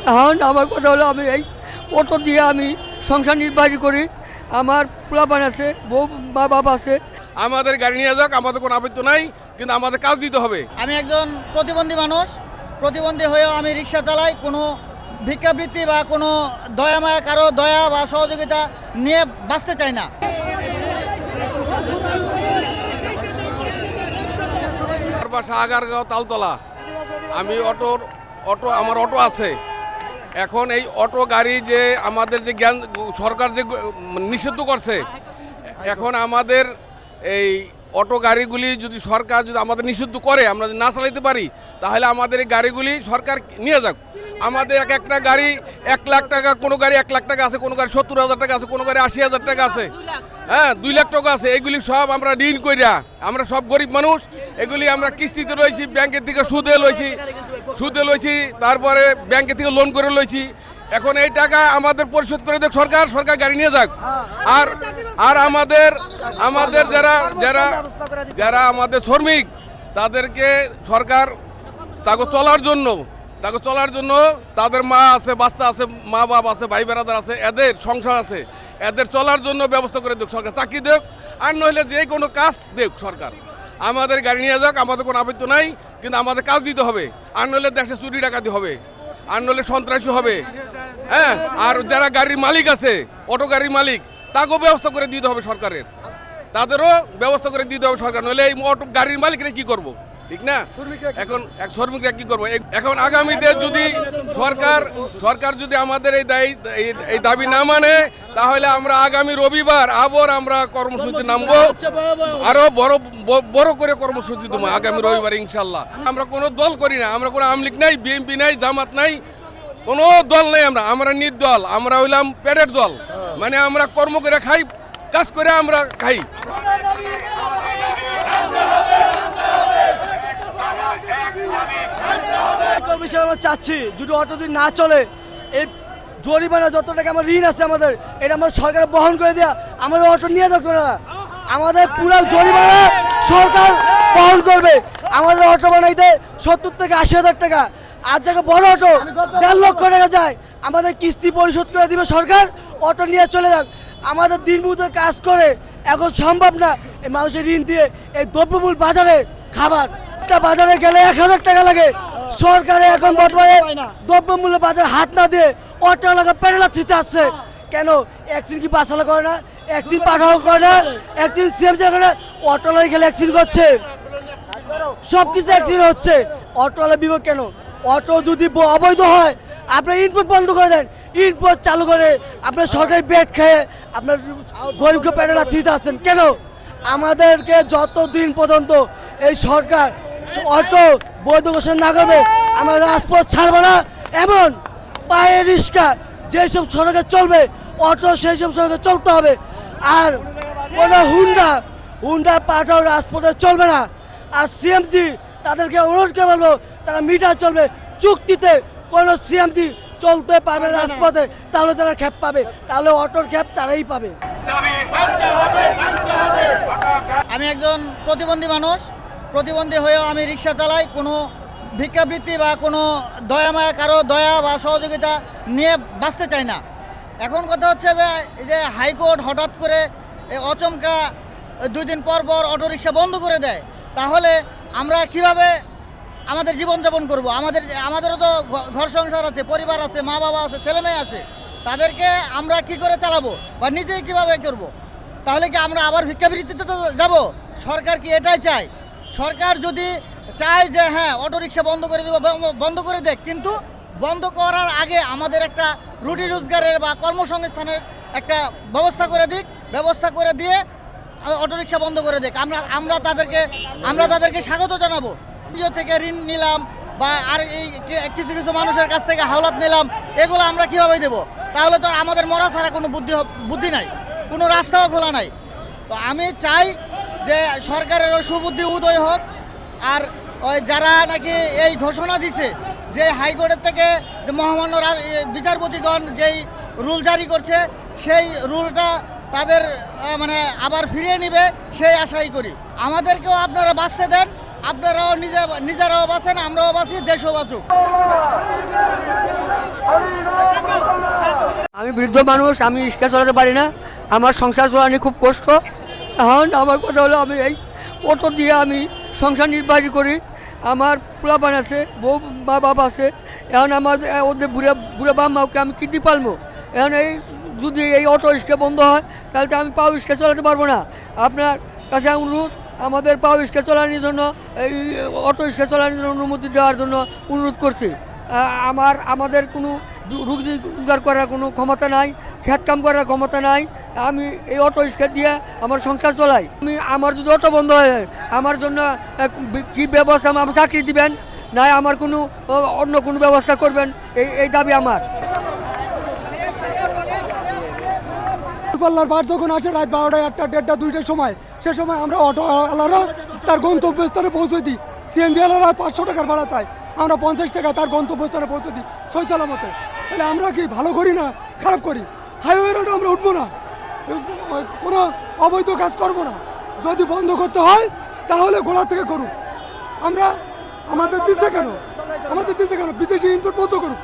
এখন আমার কথা হলো আমি এই অটো দিয়ে আমি সংসার নির্বাহ করি। আমার পোলাপান আছে, বউ মা বাবা আছে। আমাদের গাড়ি নিয়ে যাক, আমাদের কোনো আপত্তি নাই, কিন্তু আমাদের কাজ দিতে হবে। আমি একজন প্রতিবন্ধী মানুষ, প্রতিবন্ধী হয়েও আমি রিক্সা চালাই। কোনো ভিক্ষাবৃত্তি বা কোনো দয়া মায়া, কারো দয়া বা সহযোগিতা নিয়ে বাঁচতে চাই না। বাসা আগারগাঁও তালতলা। আমি আমার অটো আছে। এখন এই অটো গাড়ি যে আমাদের যে জ্ঞান সরকার যে নিষিদ্ধ করছে, এখন আমাদের এই অটো গাড়িগুলি যদি সরকার যদি আমাদের নিষিদ্ধ করে, আমরা যদি না চালাইতে পারি, তাহলে আমাদের এই গাড়িগুলি সরকার নিয়ে যাক। আমাদের এক একটা গাড়ি 1 লাখ টাকা, কোনো গাড়ি 1 লাখ টাকা আছে, কোনো গাড়ি 70,000 টাকা আছে, কোনো গাড়ি 80,000 টাকা আছে, হ্যাঁ 2 লাখ টাকা আছে। এগুলি সব আমরা ঋণ কইরা, আমরা সব গরিব মানুষ, এগুলি আমরা কিস্তিতে রয়েছি, ব্যাংকের থেকে সুদে লইছি, তারপরে ব্যাংকের থেকে লোন করে লইছি। এখন এই টাকা আমাদের পরিশোধ করে দেখ সরকার গাড়ি নিয়ে যাক। আর আমাদের যারা আমাদের শ্রমিক, তাদেরকে সরকার তাকে চলার জন্য তাদের মা আছে, বাচ্চা আছে, মা বাবা আছে, ভাই বেড়াদার আছে, এদের সংসার আছে, এদের চলার জন্য ব্যবস্থা করে দেখ সরকার। চাকরি দেখ, আর নইলে যে কোনো কাজ দেখ সরকার। আমাদের গাড়ি নিয়ে যাক, আমাদের কোনো আপত্তি নাই, কিন্তু আমাদের কাজ দিতে হবে। আর নইলে দেশে চুরি ডাকাতি হবে, আর নইলে সন্ত্রাসী হবে। হ্যাঁ, আর যারা গাড়ির মালিক আছে, অটো গাড়ির মালিক, তাকেও ব্যবস্থা করে দিতে হবে সরকারের, তাদেরও ব্যবস্থা করে দিতে হবে সরকার। নইলে এই অটো গাড়ির মালিকরা কি করবো, ঠিক না? এখন এক শ্রমিকরা কি করবো? এখন আগামীতে যদি সরকার যদি আমাদের এই দাবি না মানে, তাহলে আমরা আগামী রবিবার আবার আমরা কর্মসূচি নামবো, আরো বড় করে কর্মসূচি দেবো আগামী রবিবার ইনশাল্লাহ। আমরা কোনো দল করি না, আমরা কোনো আওয়ামী লীগ নাই, বিএনপি নাই, জামাত নাই, কোনো দল নেই। আমরা নির্দল, আমরা হইলাম পেটের দল। মানে আমরা কর্ম করে খাই, কাজ করে আমরা খাই। আমরা চাচ্ছি যদি অটো যদি না চলে, এই জরিমানা যত টাকা আমার ঋণ আছে আমাদের, এটা আমাদের সরকার বহন করে দেওয়া, আমাদের অটো নিয়ে যাক না, আমাদের পুরো জরিমানা সরকার বহন করবে। আমাদের অটো বানাইতে 70 থেকে 80,000 টাকা, আর জায়গায় বড় অটো 1.5 লক্ষ টাকা যায়। আমাদের কিস্তি পরিশোধ করে দিবে সরকার, অটো নিয়ে চলে যাক। আমাদের দিনমজুর কাজ করে এখন সম্ভব না এই মানুষের ঋণ দিয়ে এই দ্রব্যমূল্য বাজারে খাবার বাজারে গেলে 1,000 টাকা লাগে। সরকারে এখন বর্তমানে দ্রব্যমূল্য বাজারে হাত না দিয়ে অটো এলাকা পেরেলা দিতে আসছে। কেন একদিন কি বাসালা করে না, একদিন পাঠাও করে না, একদিন সিএম করে না, অটোওয়ালা গেলে একদিন করছে, সব কিছু একদিন হচ্ছে। অটোওয়ালা বিভাগ কেন? অটো যদি অবৈধ হয় আপনার ইনপুট বন্ধ করে দেন, ইনপুট চালু করে আপনার সরকারি বেড খেয়ে আপনার গরিবকে পেরেলা দিতে আসছেন কেন? আমাদেরকে যতদিন পর্যন্ত এই সরকার অটো বৈধ ঘোষণা না করবে, আমরা রাজপথ ছাড়বো না। এমন পায়ে রিক্সা যেসব সড়কে চলবে, অটো সেই সব সড়কে চলতে হবে। আর কোনো হুন্ডা পাঠাও রাজপথে চলবে না। আর সিএমজি তাদেরকে অনুরোধ করে বলবো, তারা মিটার চলবে, চুক্তিতে কোনো সিএমজি চলতে পারবে রাজপথে, তাহলে তারা খ্যাপ পাবে, তাহলে অটোর খ্যাপ তারাই পাবে। আমি একজন প্রতিবন্ধী মানুষ, প্রতিবন্ধী হয়েও আমি রিক্সা চালাই। কোনো ভিক্ষাবৃত্তি বা কোনো দয়া মায়া, কারো দয়া বা সহযোগিতা নিয়ে বাঁচতে চাই না। এখন কথা হচ্ছে যে হাইকোর্ট হঠাৎ করে অচমকা 2 দিন পর অটোরিকশা বন্ধ করে দেয়, তাহলে আমরা কিভাবে আমাদের জীবনযাপন করব? আমাদেরও তো ঘর সংসার আছে, পরিবার আছে, মা বাবা আছে, ছেলে মেয়ে আছে, তাদেরকে আমরা কি করে চালাবো বা নিজেই কিভাবে করব? তাহলে কি আমরা আবার ভিক্ষাবৃত্তিতে তো যাব? সরকার কি এটাই চায়? সরকার যদি চায় যে হ্যাঁ অটোরিকশা বন্ধ করে দেব, বন্ধ করে দেখ, কিন্তু বন্ধ করার আগে আমাদের একটা রুটি রোজগারের বা কর্মসংস্থানের একটা ব্যবস্থা করে দিক, ব্যবস্থা করে দিয়ে অটোরিকশা বন্ধ করে দেখ। আমরা তাদেরকে স্বাগত জানাবো। নিজে থেকে ঋণ নিলাম বা আর এই কিছু মানুষের কাছ থেকে হাওলাত নিলাম, এগুলো আমরা কীভাবে দেবো? তাহলে তো আমাদের মরা ছাড়া কোনো বুদ্ধি নাই, কোনো রাস্তাও খোলা নাই। তো আমি চাই যে সরকারেরও সুবুদ্ধি উদয় হোক। আর ওই যারা নাকি এই ঘোষণা দিছে যে হাইকোর্টের থেকে মহামান্য বিচারপতিগণ যেই রুল জারি করছে, সেই রুলটা তাদের মানে আবার ফিরিয়ে নেবে সেই আশাই করি। আমাদেরকেও আপনারা বাঁচতে দেন, আপনারাও নিজেরাও বাঁচেন, আমরাও বাঁচি, দেশও বাঁচুক। আমি বৃদ্ধ মানুষ, আমি রিক্সা চালাতে পারি না, আমার সংসার চালানো খুব কষ্ট। এখন আমার কথা হলো আমি এই অটো দিয়ে আমি সংসার নির্বাহ করি। আমার পোলাপান আছে, বউ মা বাবা আছে। এখন আমার ওদের বুড়া বাপ মাকে আমি কী দিয়ে পালবো? এখন এই যদি এই অটো রিক্সা বন্ধ হয় তাহলে তো আমি পাও রিক্সা চালাতে পারবো না। আপনার কাছে অনুরোধ, আমাদের পাও রিক্সা চালানোর জন্য, এই অটো রিক্সা চালানোর জন্য অনুমতি দেওয়ার জন্য অনুরোধ করছি। আমাদের কোনো রোজগার করার কোনো ক্ষমতা নাই, খেত কাম করার ক্ষমতা নাই। আমি এই অটো রিক্সা দিয়ে আমার সংসার চলাই। আমার যদি অটো বন্ধ হয়ে যায়, আমার জন্য কী ব্যবস্থা, আমার চাকরি দিবেন, নাই আমার কোনো অন্য কোনো ব্যবস্থা করবেন, এই দাবি আমার। পাল্লার বার যখন আসে রাত 12টা 1টা 1:30 2টার সময়, সে সময় আমরা অটোওয়ালারা তার গন্তব্যস্থানে পৌঁছে দিই। সিএনজি ওয়ালারা 500 টাকার ভাড়া চাই, আমরা 50 টাকা তার গন্তব্যস্থানে পৌঁছে দিই সৈচালামতে। তাহলে আমরা কি ভালো করি না খারাপ করি? হাইওয়ে রোডে আমরা উঠবো না, কোনো অবৈধ কাজ করব না। যদি বন্ধ করতে হয় তাহলে গোড়া থেকে করুক। আমাদের দিচ্ছে কেন বিদেশি ইনপুট বন্ধ করুক।